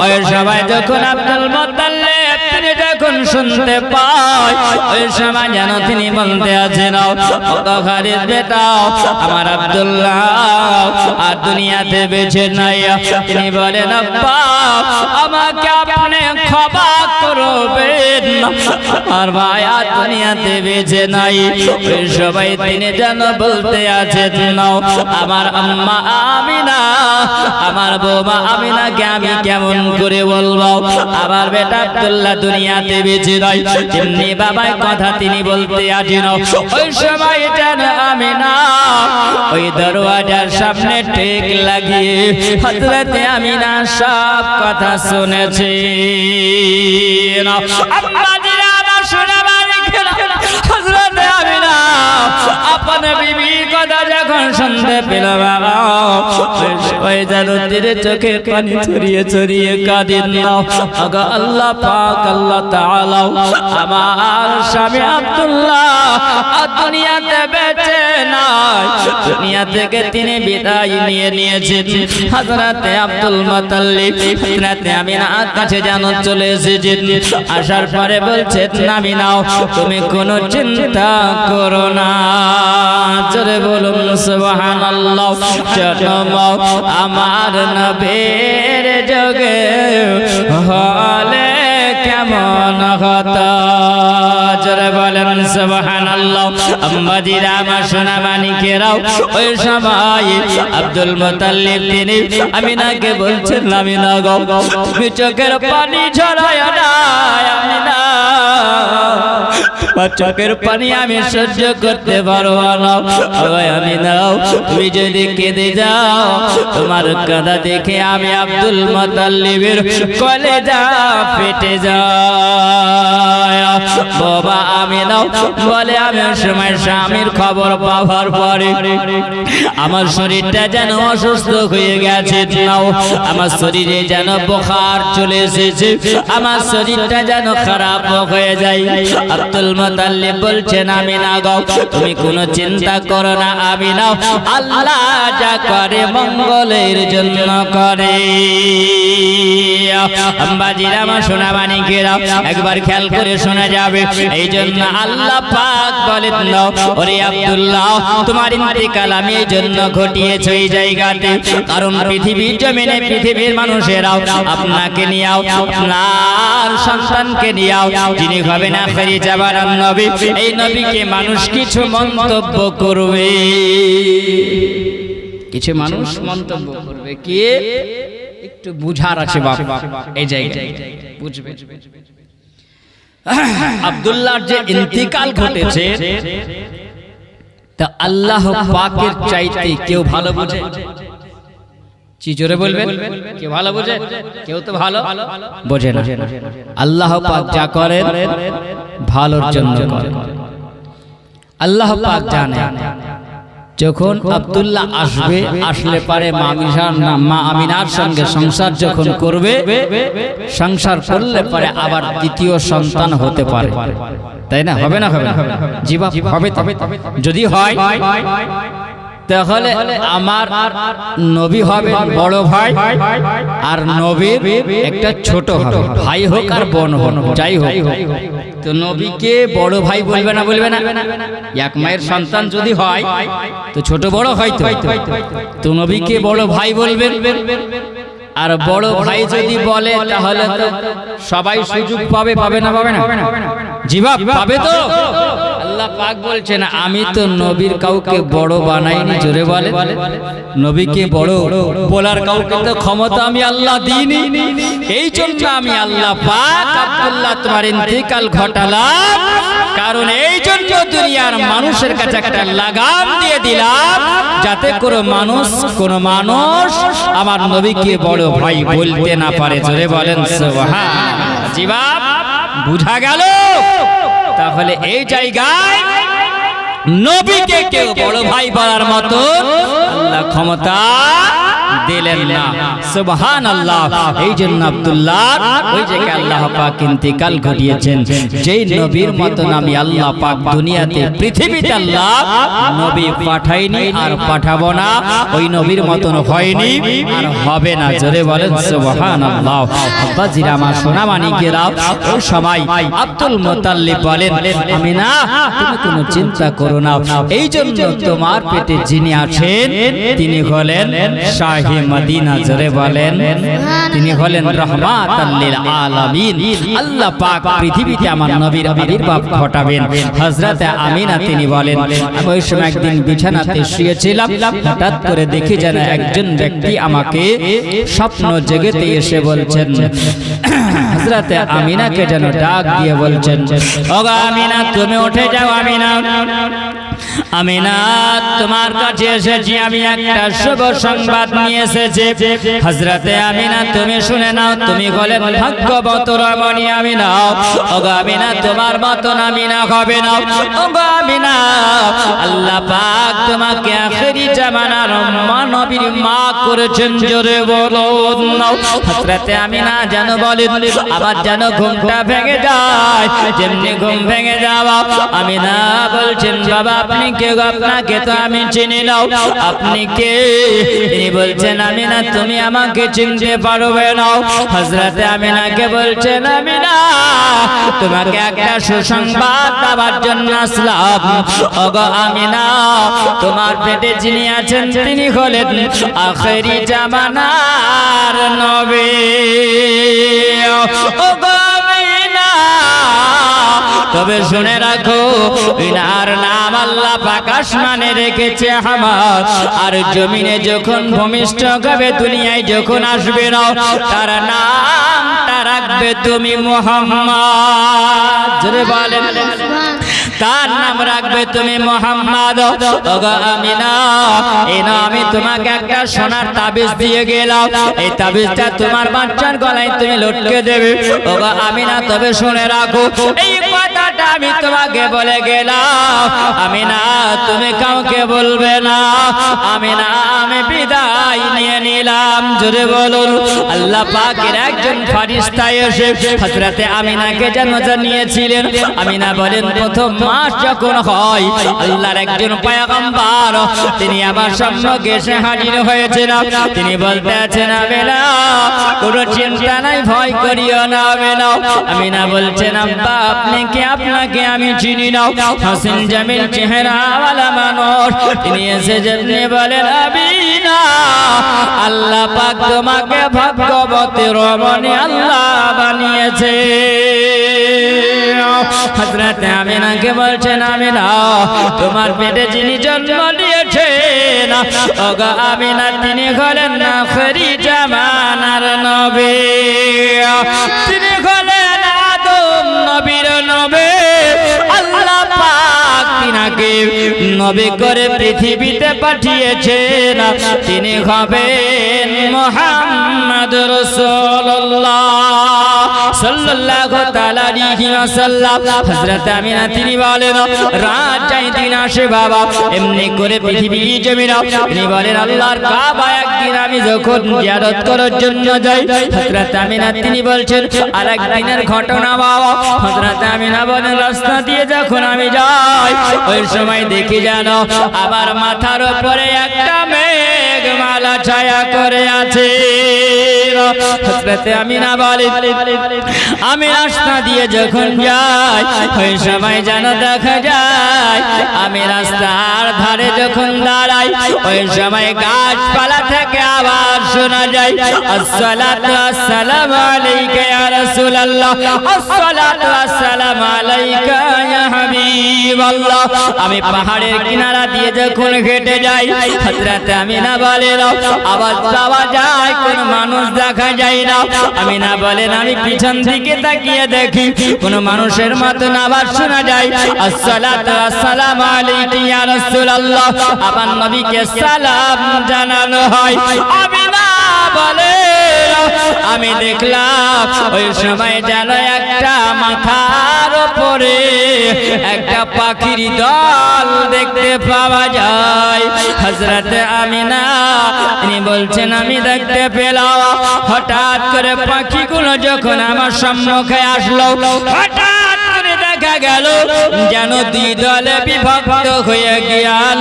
ওই সবাই যখন আব্দুল মুতাল্লিব তিনি যখন যখন শুনতে পায় ওই সময় যেন তিনি বলতে আছেন খালিদ বেটা আমার আব্দুল্লাহ আর দুনিয়াতে বেঁচে নাই। তিনি বলেন আব্বা আমাকে আপনি ক্ষমা করবেন আর ভাই আর দুনিয়াতে বেঁচে নাই। ওই সবাই তিনি যেন বলতে আছেন নাও আমার আম্মা আমিনা আমার বৌমা আমিনাকে আমি কেমন করে বলবো আমার বেটা আব্দুল্লাহ দুনিয়াতে বেঁচে নাই। তেমনি বাবার কথা তিনি বলতে আছেন। ওই সময় যেন আমিনা ওই দরওয়াজার সামনে টেক লাগিয়ে হযরতে আমিনা সব কথা শুনেছে। আম্মাজিরা আমার শোনা মালিকেরা হযরতে আমিনা আপন বিবির কথা যখন শুনতে পেল বাবা ওই যেন তীরে চোখে পানি ছড়িয়ে ছড়িয়ে কাঁদেন আগা আল্লাহ পাক আল্লাহ তাআলা আমার স্বামী আব্দুল্লাহ আর দুনিয়াতে বেঁচে নাই। দুনিয়া থেকে তিনি বিদায় নিয়ে নিয়েছেন। হযরতে আব্দুল মুত্তালিব হযরতে আমিনার কাছে যেন চলে এসেছেন। আসার পরে বলছেন আমিনা তুমি কোনো চিন্তা করো না। জোরে বলুন সুবহানাল্লাহ। জন্ম আমার নবীর যোগে হলে কেমন হতো জোরে বলেন সুবহানাল্লাহ। আম্মাজিরা আমার সোনা মানিকেরাও ওই সময় আব্দুল মুত্তালিব তিনি আমিনাকে বলছেন আমিনা গো তুমি চোখের পানি ঝরায় না আমিনা চোখের পানি আমি সহ্য করতে পারবো না। আমিনা তুমি যদি কেঁদে যাও তোমার কাঁদা দেখে আমি আব্দুল মুত্তালিবের কলেজা ফেটে যায়। বাবা আমিনা বলে আমি সময় স্বামীর খবর পাওয়ার পরে আমার শরীরটা যেন অসুস্থ হয়ে গেছে। আমার শরীরে যেন বুখার চলে এসেছে আমার শরীরটা যেন খারাপ হয়ে যায়। আব্দুল মুত্তালিব বলছেন আমিনা গো তুমি কোনো চিন্তা করো না আমিনা আল্লাহ যা করে মঙ্গলের জন্য করে। আম্বাজিরা আমার সোনা মানিকেরা একবার খেয়াল করে শোনা যাবে। এই জন্য আল্লাহ পাক বলেন ওরে আব্দুল্লাহ তোমার ইন্তেকাল আমি এই জন্য ঘটিয়েছি এই জায়গাতে কারণ পৃথিবীর জমিনে পৃথিবীর মানুষেরাও আপনাকে নিয়াও আপনার সন্তানকে নিয়াও যিনি হবেন আখেরি জামানার নবী এই নবীকে মানুষ কিছু মন্তব্য করবে। কিছু মানুষ মন্তব্য করবে কি একটু বুঝার আছে বাবা এই জায়গায় বুঝবে। আব্দুল্লাহর যে ইন্তিকাল ঘটেছে তা আল্লাহ পাকের চাইতে কেউ ভালো বোঝে? জোরে বলবেন কেউ ভালো বোঝে? কেউ তো ভালো বোঝে না। আল্লাহ পাক যা করেন ভালোর জন্য করেন। আল্লাহ পাক জানেন যখন আব্দুল্লাহ আসবে আসলে পারে মা আমিনার সঙ্গে সংসার যখন করবে সংসার করলে পারে আবার দ্বিতীয় সন্তান হতে পারে তাই না? হবে না? হবে না? জি বাপ হবে। যদি হয় তাহলে আমার নবী হবে বড় ভাই আর নবীর একটা ছোট হবে ভাই হোক আর বোন হোক যাই হোক তো নবীকে বড় ভাই বলবে না? বলবে না? এক মায়ের সন্তান যদি হয় তো ছোট বড় হয় তো নবীকে বড় ভাই বলবেন। আর বড় ভাই যদি বলে তাহলে তো সবাই সুযোগ পাবে পাবে না? পাবে না? জি বাপ পাবে তো। আল্লাহ পাক বলছেন আমি তো নবীর কাউকে বড় বানাইনি। জোরে বলে নবীকে বড় বলার কাউকে তো ক্ষমতা আমি আল্লাহ দিইনি। এই জন্য আমি আল্লাহ পাক আব্দুল্লাহ তোমার ইন্তেকাল ঘটালাম কারণ এই জন্য দুনিয়ার মানুষের কাছে একটা লাগাম দিয়ে দিলাম যাতে কোনো মানুষ আমার নবীকে বড় ভাই বলতে না পারে। জোরে বলেন সুবহানাল্লাহ। জি বাপ বুঝা গেল? তাহলে এই জায়গায় নবীকে কেউ বড় ভাই বলার মতো আল্লাহ ক্ষমতা দিলেন না। সুবহানাল্লাহ। এই জন্য আব্দুল্লাহ ওই যে আল্লাহ পাক ইন্তেকাল ঘটিয়েছেন। যেই নবীর মতন আমি আল্লাহ পাক দুনিয়াতে পৃথিবীতে আল্লাহ নবী পাঠাইনি আর পাঠাবো না, ওই নবীর মতন হয়নি আর হবে না। জোরে বলেন সুবহানাল্লাহ। আব্বাজিরা আমার সোনা মানিকেরা, ওই সময় আব্দুল মুত্তালিব বলেন, আমিনা তুমি কোনো চিন্তা করো না, এই জন্য তোমার পেটে যিনি আছেন তিনি হলেন শাহে মদিনা। জোরে বলেন, তিনি হলেন রাহমাতাল লিল আলামিন। আল্লাহ পাক পৃথিবীতে আমার নবীর আবির্ভাব ঘটাবেন। হযরতে আমিনা তিনি বলেন, আমি ওই সময় একদিন বিছানাতে শুয়েছিলাম, হঠাৎ করে দেখি যেন একজন ব্যক্তি আমাকে স্বপ্ন জেগেতে এসে বলছেন, হযরতে আমিনাকে যেন ডাক দিয়ে বলছেন, ওগো আমিনা তুমি উঠে যাও। আমিনা, আমিনা তোমার কাছে এসেছি, আমি একটা শুভ সংবাদ নিয়ে এসেছি। হযরতে আমিনা তুমি শুনে নাও, তুমি হলেন ভাগ্যবতী রমণী আমিনা। ওগো আমিনা তোমার মতন আমিনা হবে না। ওগো আমিনা আল্লাহ পাক তোমাকে আখেরি জামানার নবীর মা করেছেন। জোরে বলুন। হযরতে আমিনা যেন বলেন, আবার যেন ঘুমটা ভেঙে যায়, যেমনি ঘুম ভেঙে যাওয়া। আমিনা বলছেন, বাবা আপনি কে? আপনাকে তো আমি চিনি না, আপনি কে? তিনি বলছেন, আমিনা তুমি আমাকে চিনতে পারবে না। হযরতে আমিনাকে বলছেন, আমিনা তোমাকে একটা সুসংবাদ দেওয়ার জন্য আসলাম। ওগো আমিনা তোমার পেটে যিনি আছেন তিনি হলেন আখেরি জামানার নবী। ওগো আমিনা তবে শুনে রাখো, ইনার নাম আল্লাহ পাক আসমানে রেখেছে আহমদ, আর জমিনে যখন ভূমিষ্ঠ হবে, দুনিয়ায় যখন আসবে না, তার নামটা রাখবে তুমি মুহাম্মদ। জোরে বলেন, তার নাম রাখবে তুমি মুহাম্মদ। ওগো আমিনা এই না আমি তোমাকে একটা সোনার তাবিজ দিয়ে গেলাম, এই তাবিজটা তোমার বাচ্চার গলায় তুমি লটকে দেবে। ওগো আমিনা তবে শুনে রাখো, এই কথাটা আমি তোমাকে বলে গেলাম, আমিনা তুমি কাউকে বলবে না। আমিনা আমি বিদায় নিয়ে নিলাম। জোরে বলুন। আল্লাহ পাকের একজন ফেরেশতা এসে হযরতে আমিনাকে জানিয়েছিলেন। আমিনা বলেন, প্রথম মাস যখন হয়, আল্লাহর একজন পয়গম্বর তিনি আমার সম্মুখে এসে হাজির হয়েছেন। তিনি বলতে আছেন, আমিনা কোনো চিন্তা নাই, ভয় করিও না। আমিনা আমিনা বলছেন, আব্বা আপনি কে? আপনাকে আমি চিনি না। হাসিন জামিল চেহারাওয়ালা মানুষ, তিনি এসে যেমনি বলেন, আমিনা আল্লাহ পাক তোমাকে ভাগ্যবতী রমণী আল্লাহ বানিয়েছে। হযরতে আমিনাকে বলছেন, আমিনা তোমার পেটে যিনি জন্ম দিয়েছেন, ওগো আমিনা তিনি হলেন আখেরি জামানার নবী, তিনি হলেন আদম নবীর নবী। আল্লাহ পাক তিনাকে নবী করে পৃথিবীতে পাঠিয়েছেন, তিনি হবেন মুহাম্মদ রাসূলুল্লাহ সাল্লাল্লাহু তাআলা আলাইহি ওয়াসাল্লাম। হযরত আমিনা তিনি বলেন, রাত যাই দিন আসে বাবা, এমনি করে পৃথিবী জমিনা তিনি বলেন, আল্লাহর কাবা একদিন আমি যখন জিয়ারত করার জন্য যাই, হযরত আমিনা তিনি বলছেন, আরেকদিনের ঘটনা বাবা। হযরত আমিনা বলেন, রাস্তা দিয়ে যখন আমি যাই, ওই সময় দেখি জানো আমার মাথার উপরে একটা মেঘমালা ছায়া করে আছে। হযরত আমিনা বলেন, আমি রাস্তা দিয়ে যখন যাই, ওই সময় যেন দেখা যায় আমি রাস্তার ধারে যখন দাঁড়াই, ওই সময় গাছপালা থেকে আওয়াজ শোনা যায়, আসসালাতু আসসালামু আলাইকা ইয়া রাসূলুল্লাহ, আসসালাতু আসসালামু আলাইকা ইয়া হাবিবাল্লাহ। আমি পাহাড়ের কিনারা দিয়ে যখন হেঁটে যাই, হযরত আমিনা বলেন, আওয়াজ পাওয়া যায়, কোন মানুষ দেখা যায় না। আমিনা বলেন, আমি পিছন দিকে তাকিয়ে দেখি, কোন মানুষের মতন আওয়াজ শোনা যায়, আসসালাতু আসসালামু আলাইকা ইয়া রাসূলুল্লাহ। আমার নবীকে সালাম জানানো হয়। আমিনা বলেন, আমি দেখলাম ওই সময় যেন একটা মাথার উপরে একটা পাখির দল দেখতে পাওয়া যায়। হযরত আমিনা তিনি বলছেন আমি দেখতে পেলাম হঠাৎ করে পাখিগুলো যখন আমার সম্মুখে আসলো, হঠাৎ করে দেখা গেল যেন দুই দলে বিভক্ত হয়ে গেল।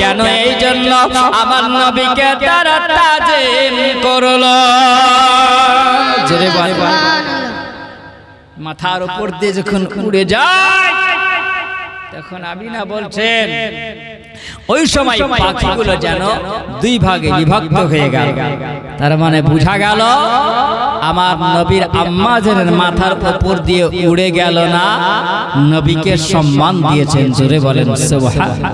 কেন? এই জন্য আমার নবীকে তারা তাজিম করলো। জোরে বল। মাথার উপর দিয়ে যখন উড়ে যায় তখন আমিনা বলছেন ওই সময় পাখিগুলো যেন দুই ভাগে বিভক্ত হয়ে গেল। তার মানে বোঝা গেল আমার নবীর আম্মা জানের মাথার উপর দিয়ে উড়ে গেল না, নবীকে সম্মান দিয়েছেন। জোরে বলেন সুবহানাল্লাহ।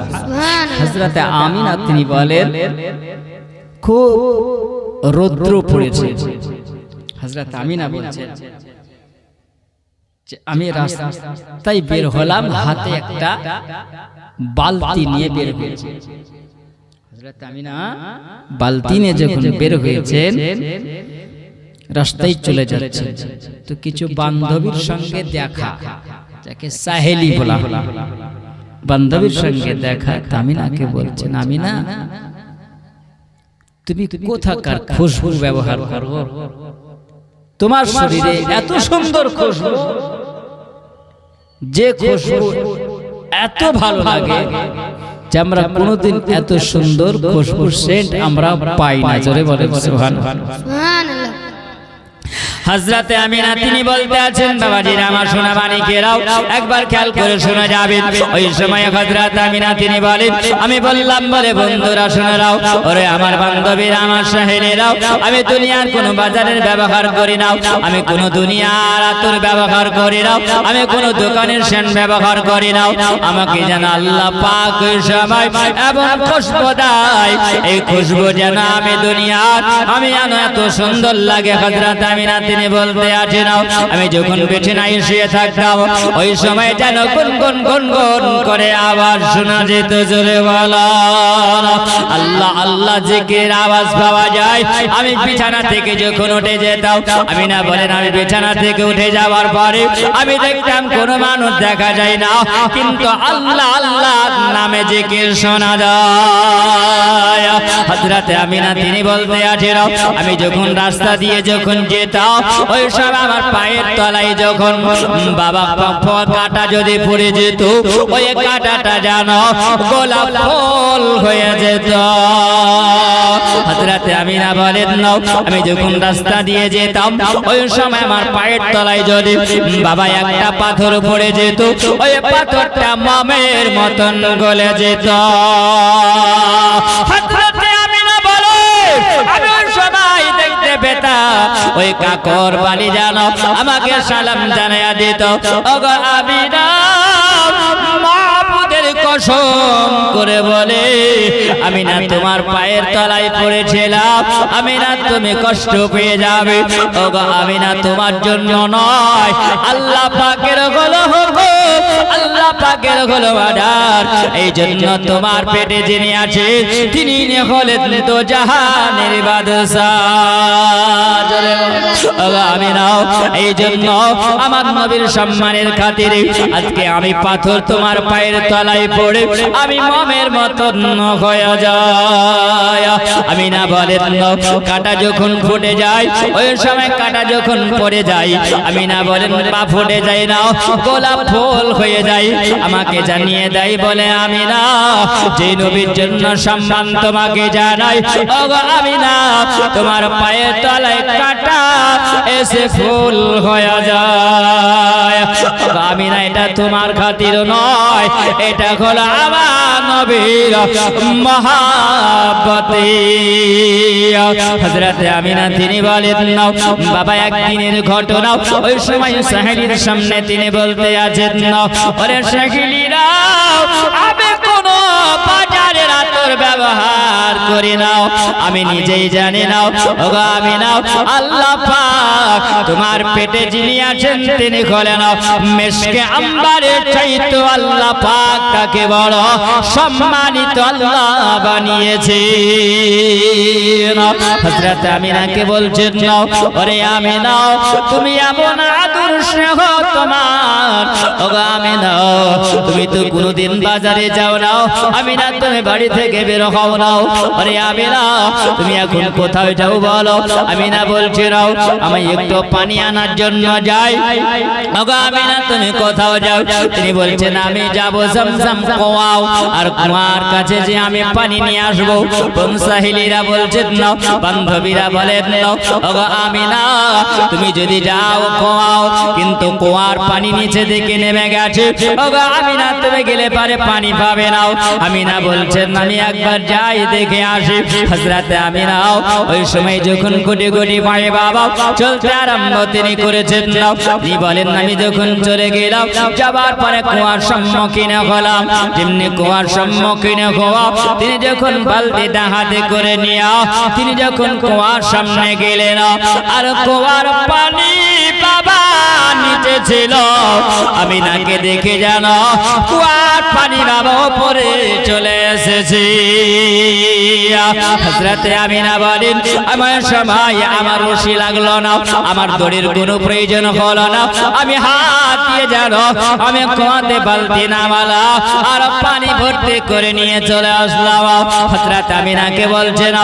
হযরত আমিনা তিনি বলেন খুব রৌদ্র পড়েছে। হযরত আমিনা বলছেন আমি রাস্তায় বের হলাম, হাতে একটা বালতি নিয়ে বের হয়েছে। হযরত আমিনা বালতি নিয়ে যখন বের হয়েছেন রাস্তায় চলে যাচ্ছে, তো কিছু বান্ধবীর সঙ্গে দেখা, যাকে সাহেলি বলা হলো, বান্ধবীর সঙ্গে দেখা। আমিনাকে বলছেন আমিনা তুমি কোথাকার খুশবু ব্যবহার করো? তোমার শরীরে এত সুন্দর খুশবু, যে খুশবু এত ভালো লাগে যে আমরা কোনোদিন এত সুন্দর খুশবু সেন্ট আমরা পাই না। জোরে বলেন সুবহানাল্লাহ। হযরত আমিনা তিনি বলতে আছেন বাবাজিরা আমার সোনা মানিকেরাও একবার খেয়াল করে শোনা যাবেন। ওই সময় হযরত আমিনা তিনি বলেন আমি বললাম বলে বন্ধুরা শুনে নাও, ওরে আমার বান্ধবীরা আমার সাহেলেরাও, আমি দুনিয়ার কোনো বাজারের ব্যবহার করি না, আমি কোনো দুনিয়ার আতর ব্যবহার করি না, আমি কোনো দোকানের সেন্ট ব্যবহার করি না। আমাকে যেন আল্লাহ পাক ওই সময় এবং খুশবু দেয়, এই খুশবু যেন আমি দুনিয়ার আমি যেন এত সুন্দর লাগে। হযরত আমিনা তিনি বলতে আছেন আমি যখন বিছানায় শুয়ে থাকতাম ওই সময় যেন গুনগুন গুনগুন করে আওয়াজ শোনা যেত। জোরে বলো আল্লাহ আল্লাহ জিকির আওয়াজ পাওয়া যায়। আমি বিছানা থেকে যখন উঠে যেতাম, আমিনা বলেন আমি বিছানা থেকে উঠে যাওয়ার পরে আমি দেখতাম কোনো মানুষ দেখা যায় না, কিন্তু আল্লাহ আল্লাহ নামে জিকির শোনা যায়। হযরত আমিনা তিনি বলতে আছেন আমি যখন রাস্তা দিয়ে যখন যেতাম ওই সব আমার পায়ের তলায় যখন বাবা কাঁটা যদি পড়ে যেত, ওই কাঁটাটা যেন গোলাপ ফুল হয়ে যেত। হযরত আমিনা বলেন আমি যখন রাস্তা দিয়ে যেতাম ওই সময় আমার পায়ের তলায় যদি বাবা একটা পাথর পড়ে যেত, ওই পাথরটা মামের মতন গলে যেত। হযরত আমিনা বলে আমি ওই সময় দেখতে পেতাম ওই কাকর বাড়ি জানো আমাকে সালাম জানাইয়া দিত। ওগো আমিনা মাবুদের কসম করে বলে আমিনা তোমার পায়ের তলায় পড়েছিলাম, আমিনা তুমি কষ্ট পেয়ে যাবে। ওগো আমিনা তোমার জন্য নয়, আল্লাহ পাকের হলো হুকুম, আল্লাহ পাকের হলো অর্ডার। এই জন্য তোমার পেটে যিনি আছে তিনি হলেন তো জাহানের বাদশা। আমিনা এই জন্য আমার নবীর সম্মানের খাতিরে আজকে আমি পাথর তোমার পায়ের তলায় পড়ে আমি মামের মতন হয়ে যায়। আমিনা বলেন কাঁটা যখন ফুটে যায় ওই সময় কাঁটা যখন পড়ে যায়, আমিনা বলেন পা ফুটে যায় না, গোলাপ ফুল হয়ে যায়। আমাকে জানিয়ে দেয় বলে আমিনা যে নবীর জন্য সম্মান তোমাকে জানাই, ওগো আমিনা তোমার পায়ের তলায় কাঁটা এসে ফুল হয়ে যায়। আমিনা এটা তোমার খাতির নয়, এটা হলো আমার নবীর মহাব্বতে। হযরত আমিনা তিনি বলেন বাবা একদিনের ঘটনা, ওই সময় সাহেলির সামনে তিনি বলতে আছেন ওরে সাহেলিরা আমি কোনো বাজারের আতর ব্যবহার করি না, আমি নিজেই জানি না। ওগো আমিনা আল্লাহ পাক তোমার পেটে যিনি আছেন তিনি হলেন মেশকে আম্বারের চাইতে আল্লাহ পাক তাকে বড় সম্মানিত আল্লাহ বানিয়েছে। হযরত আমিনাকে বলছেন নাও, ওরে আমিনা তুমি এমন আদর্শ তোমার, ওগো আমিনা তুমি তো কোনোদিন বাজারে যাও না, আমিনা তুমি বাড়ি থেকে বের হও না, ওরে আমিনা তুমি এখন কোথায় যাও বলো? আমিনা বলছে নাও আমি একটু পানি আনার জন্য যাই। ওগো আমিনা তুমি কোথাও যাও? তিনি বলছেন আমি যাব জমজম কুয়াও, আর কুয়ার কাছে যে আমি পানি নিয়ে আসবো। বংশাহিলীরা বলছেন না, বান্ধবীরা বলেন না, ওগো আমিনা তুমি যদি যাও কুয়াও, কিন্তু কুয়ার পানি নিচে দিকে নেমে গেছে, ওগো আমিনা তুমি গেলে পারে পানি পাবে না। আমিনা বলছেন আমি একবার যাই দেখে আসি। হযরত আমিনা ওই সময় যখন কোটি কোটি পায়ে বাবা চলতে আরম্ভ তিনি করেছেন না, তিনি বলেন আমি যখন চলে গেলাম, যাবার পরে কুয়ার সম্মুখীন হলাম। যেমনি কুয়ার সম্মুখীন হওয়া, তিনি যখন বালতিটা হাতে করে নিয়ে তিনি যখন কুয়ার সামনে গেলেন, আর কুয়ার পানি বাবা নিচে ছিল, আমিনাকে দেখে জানো কুয়ার পানি বাবা উপরে চলে এসেছে। হযরত আমিনা বলেন আমার সময় আমার রশি লাগলো না, আমার দড়ির কোনো প্রয়োজন হলো না, আমি হাত দিয়ে জানো আমি কুয়াতে বালতি নামালা আর পানি ভর্তি করে নিয়ে চলে আসলাম। হযরত আমিনাকে বলছেন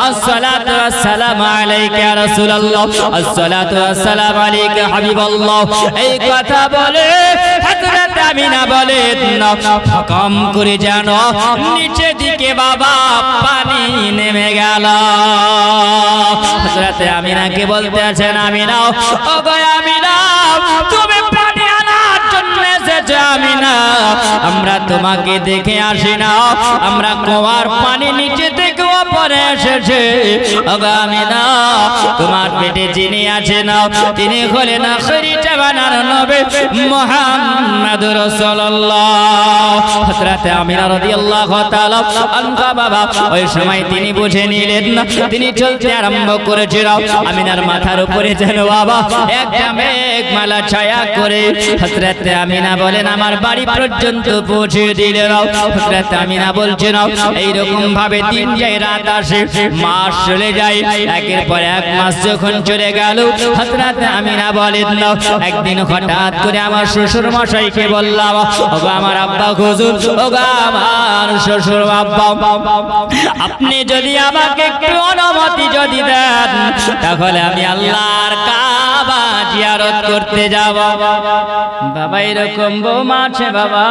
আসসালাতু ওয়াসসালামু আলাইকা ইয়া রাসূলুল্লাহ, আসসালাতু ওয়াসসালামু আলাইকা হাবিবাল্লাহ। এই কথা বলে হযরত আমিনা বলেন কম করে জানো নিচে দিকে বাবা পানি নেমে গেল। হযরত আমিনাকে বলতে আছেন আমিনা ওগো আমিনা তুমি পানি আনার জন্য এসেছো আমিনা, আমরা তোমাকে দেখে আসি না, আমরা কুয়ার পানি নিচে থেকে উপরে এসেছে। ওগো আমিনা তোমার পেটে যিনি আছেন তিনি হলেন আখিরি জামানার নবী মুহাম্মদুর রাসূলুল্লাহ। হযরত আমিনা রাদিয়াল্লাহু তাআলা আনহা বাবা ওই সময় তিনি বুঝে নিলেন না, তিনি চলতে আরম্ভ করেছিল। আমিনার মাথার উপরে যেন বাবা একটা মেঘমালা ছায়া করে হযরত আমিনা বলেন আমার বাড়ি পর্যন্ত পৌঁছে দিলেন। হযরত আমিনা বলছেন এইরকম ভাবে দিন যায় রাত আসে, মাস চলে যায়, একের পর এক মাস যখন চলে গেল, হযরত আমিনা বলেন একদিন হঠাৎ করে আমার শ্বশুর মশাইকে বললাম ওগো আমার আব্বা হুজুর, ওগো আমার শ্বশুর আব্বা আপনি যদি আমাকে একটু অনুমতি যদি দেন তাহলে আমি আল্লাহর কাবা জিয়ারত করতে যাব। বাবা এরকম বৌমা আছে বাবা।